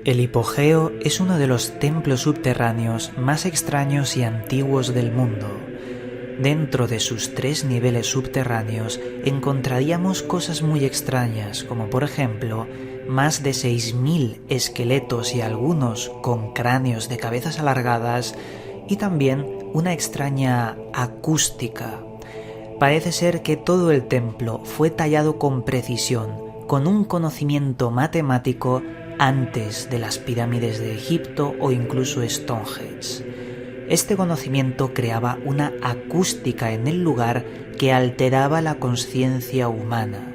El hipogeo es uno de los templos subterráneos más extraños y antiguos del mundo. Dentro de sus 3 niveles subterráneos encontraríamos cosas muy extrañas, como por ejemplo, más de 6.000 esqueletos y algunos con cráneos de cabezas alargadas, y también una extraña acústica. Parece ser que todo el templo fue tallado con precisión, con un conocimiento matemático antes de las pirámides de Egipto o incluso Stonehenge. Este conocimiento creaba una acústica en el lugar que alteraba la conciencia humana.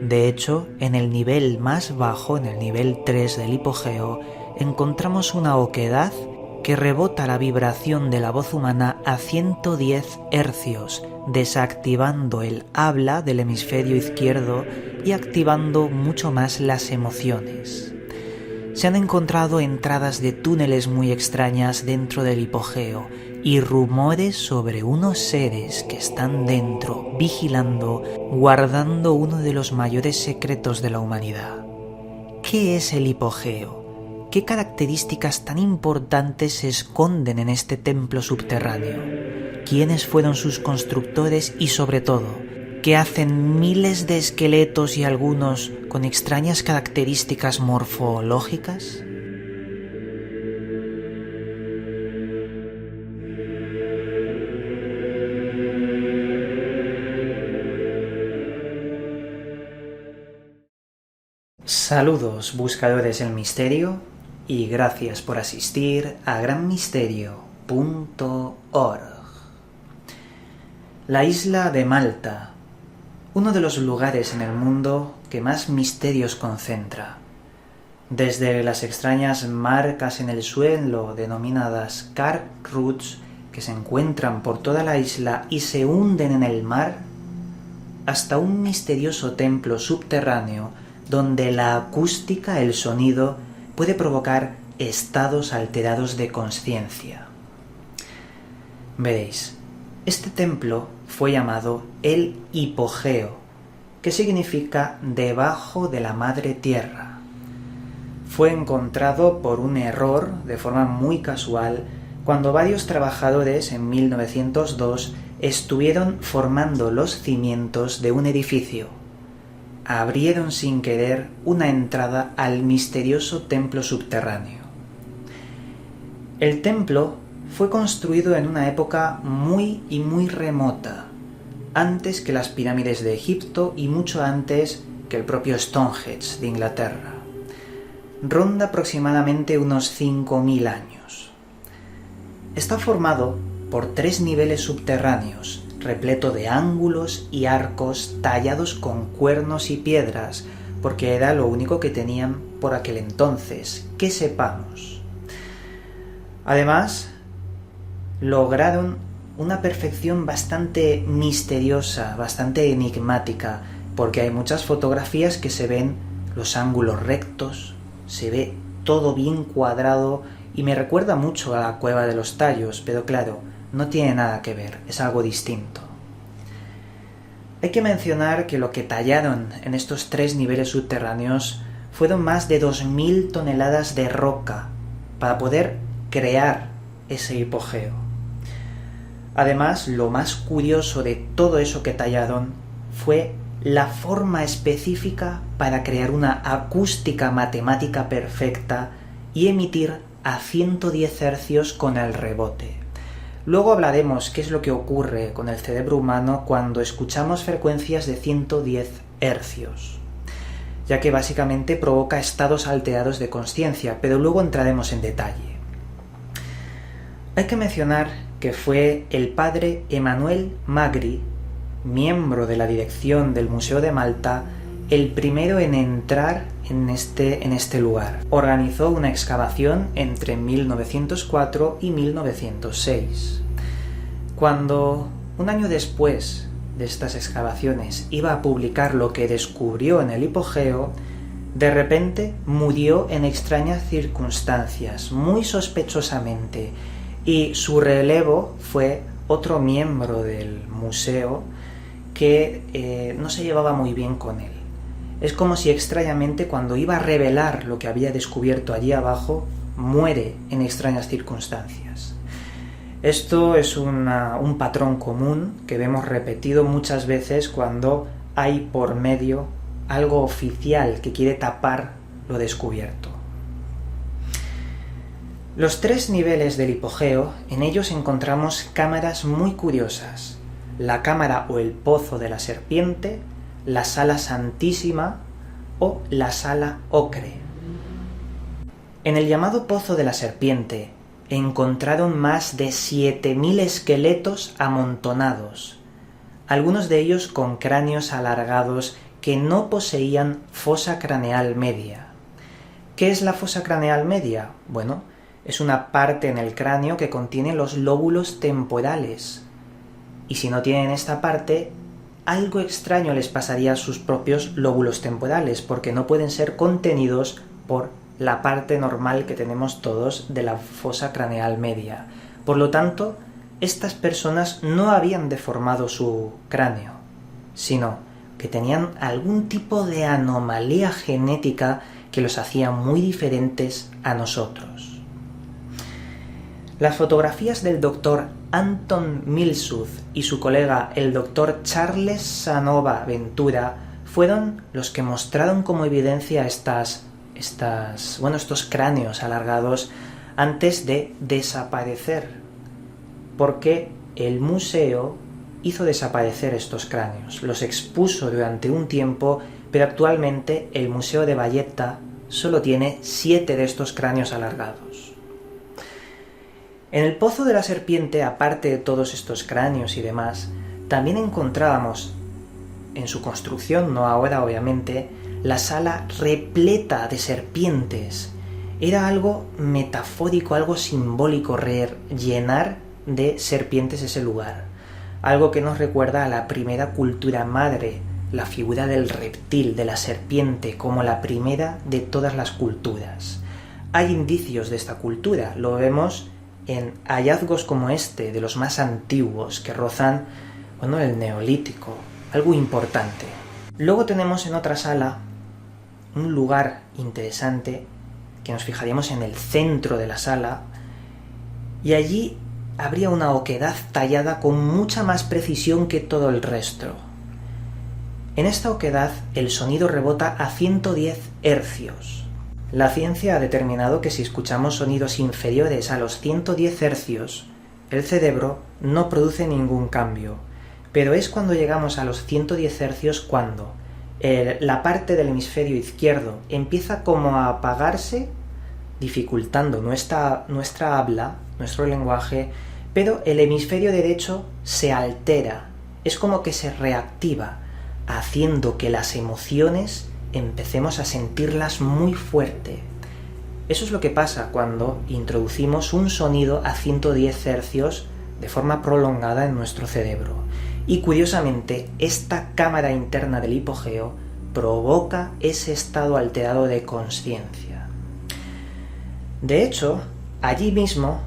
De hecho, en el nivel más bajo, en el nivel 3 del hipogeo, encontramos una oquedad que rebota la vibración de la voz humana a 110 hercios, desactivando el habla del hemisferio izquierdo y activando mucho más las emociones. Se han encontrado entradas de túneles muy extrañas dentro del hipogeo y rumores sobre unos seres que están dentro, vigilando, guardando uno de los mayores secretos de la humanidad. ¿Qué es el hipogeo? ¿Qué características tan importantes se esconden en este templo subterráneo? ¿Quiénes fueron sus constructores y, sobre todo, qué hacen miles de esqueletos y algunos con extrañas características morfológicas? Saludos, buscadores del misterio, y gracias por asistir a granmisterio.org. La isla de Malta, uno de los lugares en el mundo que más misterios concentra. Desde las extrañas marcas en el suelo denominadas Cark Roots, que se encuentran por toda la isla y se hunden en el mar, hasta un misterioso templo subterráneo donde la acústica, el sonido, puede provocar estados alterados de conciencia. Veréis, este templo fue llamado el hipogeo, que significa debajo de la madre tierra. Fue encontrado por un error, de forma muy casual, cuando varios trabajadores en 1902 estuvieron formando los cimientos de un edificio. Abrieron sin querer una entrada al misterioso templo subterráneo. El templo fue construido en una época muy remota, antes que las pirámides de Egipto y mucho antes que el propio Stonehenge de Inglaterra. Ronda aproximadamente unos 5.000 años. Está formado por 3 niveles subterráneos, repleto de ángulos y arcos tallados con cuernos y piedras, porque era lo único que tenían por aquel entonces, que sepamos. Además, lograron una perfección bastante misteriosa, bastante enigmática, porque hay muchas fotografías que se ven los ángulos rectos, se ve todo bien cuadrado y me recuerda mucho a la Cueva de los Tallos, pero claro, no tiene nada que ver, es algo distinto. Hay que mencionar que lo que tallaron en estos 3 niveles subterráneos fueron más de 2.000 toneladas de roca para poder crear ese hipogeo. Además, lo más curioso de todo eso que tallaron fue la forma específica para crear una acústica matemática perfecta y emitir a 110 hercios con el rebote. Luego hablaremos qué es lo que ocurre con el cerebro humano cuando escuchamos frecuencias de 110 hercios, ya que básicamente provoca estados alterados de conciencia, pero luego entraremos en detalle. Hay que mencionar que fue el padre Emmanuel Magri, miembro de la dirección del Museo de Malta, el primero en entrar en este lugar. Organizó una excavación entre 1904 y 1906. Cuando, un año después de estas excavaciones, iba a publicar lo que descubrió en el hipogeo, de repente murió en extrañas circunstancias, muy sospechosamente, y su relevo fue otro miembro del museo que no se llevaba muy bien con él. Es como si extrañamente cuando iba a revelar lo que había descubierto allí abajo, muere en extrañas circunstancias. Esto es un patrón común que vemos repetido muchas veces cuando hay por medio algo oficial que quiere tapar lo descubierto. Los 3 niveles del hipogeo, en ellos encontramos cámaras muy curiosas. La cámara o el pozo de la serpiente, la sala santísima o la sala ocre. En el llamado pozo de la serpiente encontraron más de 7.000 esqueletos amontonados, algunos de ellos con cráneos alargados que no poseían fosa craneal media. ¿Qué es la fosa craneal media? Bueno, es una parte en el cráneo que contiene los lóbulos temporales. Y si no tienen esta parte, algo extraño les pasaría a sus propios lóbulos temporales, porque no pueden ser contenidos por la parte normal que tenemos todos de la fosa craneal media. Por lo tanto, estas personas no habían deformado su cráneo, sino que tenían algún tipo de anomalía genética que los hacía muy diferentes a nosotros. Las fotografías del Dr. Anton Milsud y su colega el Dr. Charles Sanova Ventura fueron los que mostraron como evidencia estos cráneos alargados antes de desaparecer, porque el museo hizo desaparecer estos cráneos, los expuso durante un tiempo, pero actualmente el Museo de Valletta solo tiene 7 de estos cráneos alargados. En el pozo de la serpiente, aparte de todos estos cráneos y demás, también encontrábamos, en su construcción, no ahora obviamente, la sala repleta de serpientes. Era algo metafórico, algo simbólico, llenar de serpientes ese lugar. Algo que nos recuerda a la primera cultura madre, la figura del reptil, de la serpiente, como la primera de todas las culturas. Hay indicios de esta cultura, lo vemos en hallazgos como este, de los más antiguos, que rozan, el neolítico, algo importante. Luego tenemos en otra sala un lugar interesante, que nos fijaríamos en el centro de la sala, y allí habría una oquedad tallada con mucha más precisión que todo el resto. En esta oquedad el sonido rebota a 110 hercios. La ciencia ha determinado que si escuchamos sonidos inferiores a los 110 hercios, el cerebro no produce ningún cambio, pero es cuando llegamos a los 110 hercios cuando la parte del hemisferio izquierdo empieza como a apagarse, dificultando nuestra habla, nuestro lenguaje, pero el hemisferio derecho se altera, es como que se reactiva, haciendo que las emociones empecemos a sentirlas muy fuerte. Eso es lo que pasa cuando introducimos un sonido a 110 hercios de forma prolongada en nuestro cerebro. Y curiosamente, esta cámara interna del hipogeo provoca ese estado alterado de consciencia. De hecho, allí mismo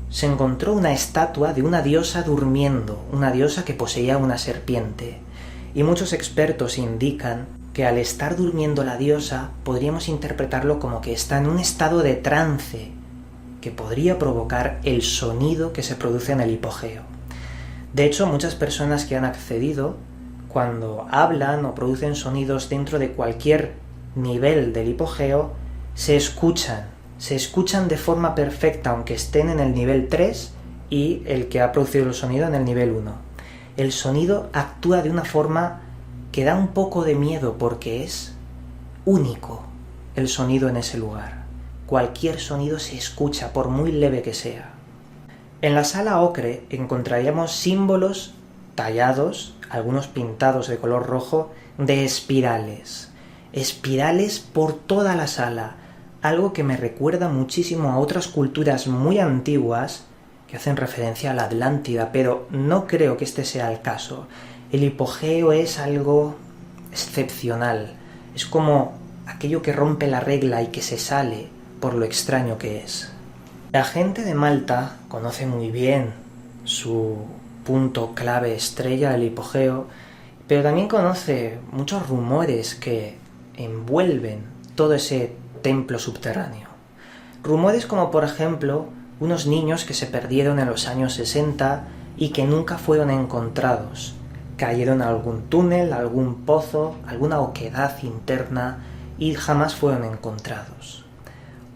se encontró una estatua de una diosa durmiendo, una diosa que poseía una serpiente. Y muchos expertos indican que al estar durmiendo la diosa podríamos interpretarlo como que está en un estado de trance que podría provocar el sonido que se produce en el hipogeo. De hecho, muchas personas que han accedido, cuando hablan o producen sonidos dentro de cualquier nivel del hipogeo, se escuchan de forma perfecta aunque estén en el nivel 3 y el que ha producido el sonido en el nivel 1. El sonido actúa de una forma que da un poco de miedo porque es único el sonido en ese lugar. Cualquier sonido se escucha, por muy leve que sea. En la sala ocre encontraríamos símbolos tallados, algunos pintados de color rojo, de espirales. Espirales por toda la sala, algo que me recuerda muchísimo a otras culturas muy antiguas que hacen referencia a la Atlántida, pero no creo que este sea el caso. El hipogeo es algo excepcional, es como aquello que rompe la regla y que se sale por lo extraño que es. La gente de Malta conoce muy bien su punto clave estrella, el hipogeo, pero también conoce muchos rumores que envuelven todo ese templo subterráneo. Rumores como, por ejemplo, unos niños que se perdieron en los años 60 y que nunca fueron encontrados. Cayeron a algún túnel, a algún pozo, alguna oquedad interna y jamás fueron encontrados.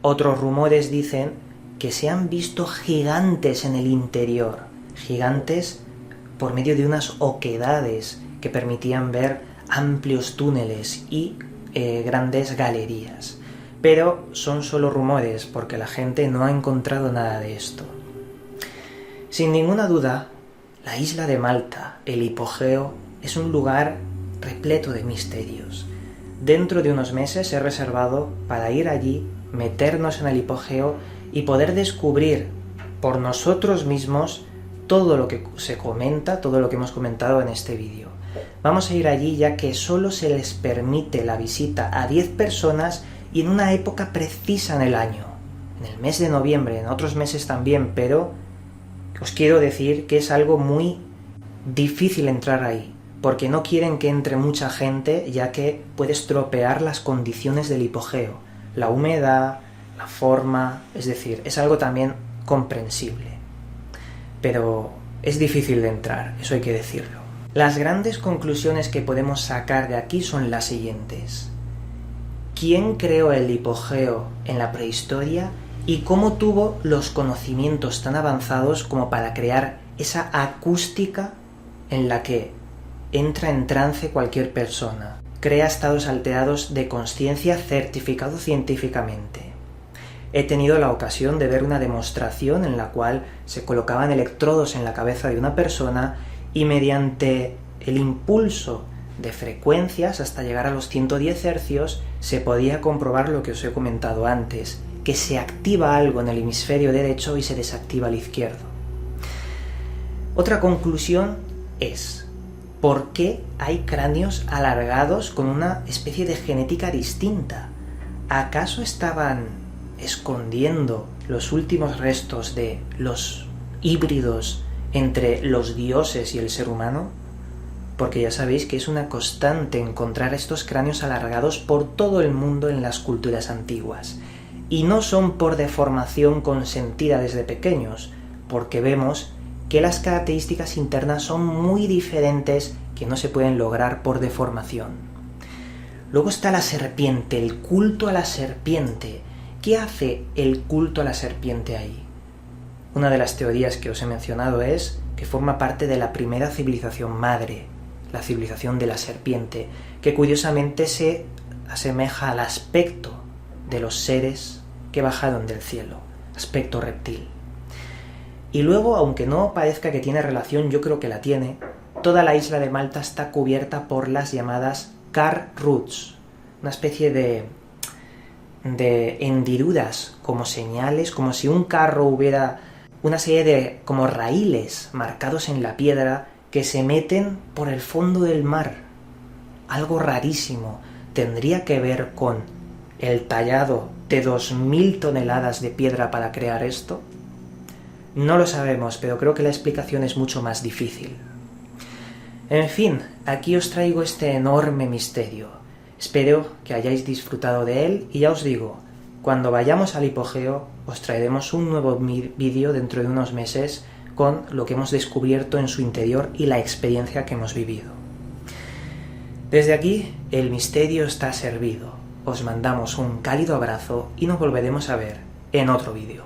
Otros rumores dicen que se han visto gigantes en el interior, gigantes por medio de unas oquedades que permitían ver amplios túneles y grandes galerías. Pero son solo rumores porque la gente no ha encontrado nada de esto. Sin ninguna duda, la isla de Malta, el hipogeo, es un lugar repleto de misterios. Dentro de unos meses he reservado para ir allí, meternos en el hipogeo y poder descubrir por nosotros mismos todo lo que se comenta, todo lo que hemos comentado en este vídeo. Vamos a ir allí ya que solo se les permite la visita a 10 personas y en una época precisa en el año, en el mes de noviembre, en otros meses también, pero os quiero decir que es algo muy difícil entrar ahí, porque no quieren que entre mucha gente, ya que puede estropear las condiciones del hipogeo, la humedad, la forma, es decir, es algo también comprensible. Pero es difícil de entrar, eso hay que decirlo. Las grandes conclusiones que podemos sacar de aquí son las siguientes. ¿Quién creó el hipogeo en la prehistoria y cómo tuvo los conocimientos tan avanzados como para crear esa acústica en la que entra en trance cualquier persona? Crea estados alterados de consciencia certificado científicamente. He tenido la ocasión de ver una demostración en la cual se colocaban electrodos en la cabeza de una persona y mediante el impulso de frecuencias hasta llegar a los 110 Hz se podía comprobar lo que os he comentado antes, que se activa algo en el hemisferio derecho y se desactiva el izquierdo. Otra conclusión es: ¿por qué hay cráneos alargados con una especie de genética distinta? ¿Acaso estaban escondiendo los últimos restos de los híbridos entre los dioses y el ser humano? Porque ya sabéis que es una constante encontrar estos cráneos alargados por todo el mundo en las culturas antiguas. Y no son por deformación consentida desde pequeños, porque vemos que las características internas son muy diferentes que no se pueden lograr por deformación. Luego está la serpiente, el culto a la serpiente. ¿Qué hace el culto a la serpiente ahí? Una de las teorías que os he mencionado es que forma parte de la primera civilización madre, la civilización de la serpiente, que curiosamente se asemeja al aspecto de los seres que bajaron del cielo, aspecto reptil. Y luego, aunque no parezca que tiene relación, yo creo que la tiene, toda la isla de Malta está cubierta por las llamadas car roots, una especie de hendiduras, como señales, como si un carro hubiera una serie de como raíles marcados en la piedra que se meten por el fondo del mar. Algo rarísimo. ¿Tendría que ver con el tallado de 2000 toneladas de piedra para crear esto? No lo sabemos, pero creo que la explicación es mucho más difícil. En fin, aquí os traigo este enorme misterio. Espero que hayáis disfrutado de él y ya os digo, cuando vayamos al hipogeo os traeremos un nuevo vídeo dentro de unos meses con lo que hemos descubierto en su interior y la experiencia que hemos vivido. Desde aquí, el misterio está servido. Os mandamos un cálido abrazo y nos volveremos a ver en otro vídeo.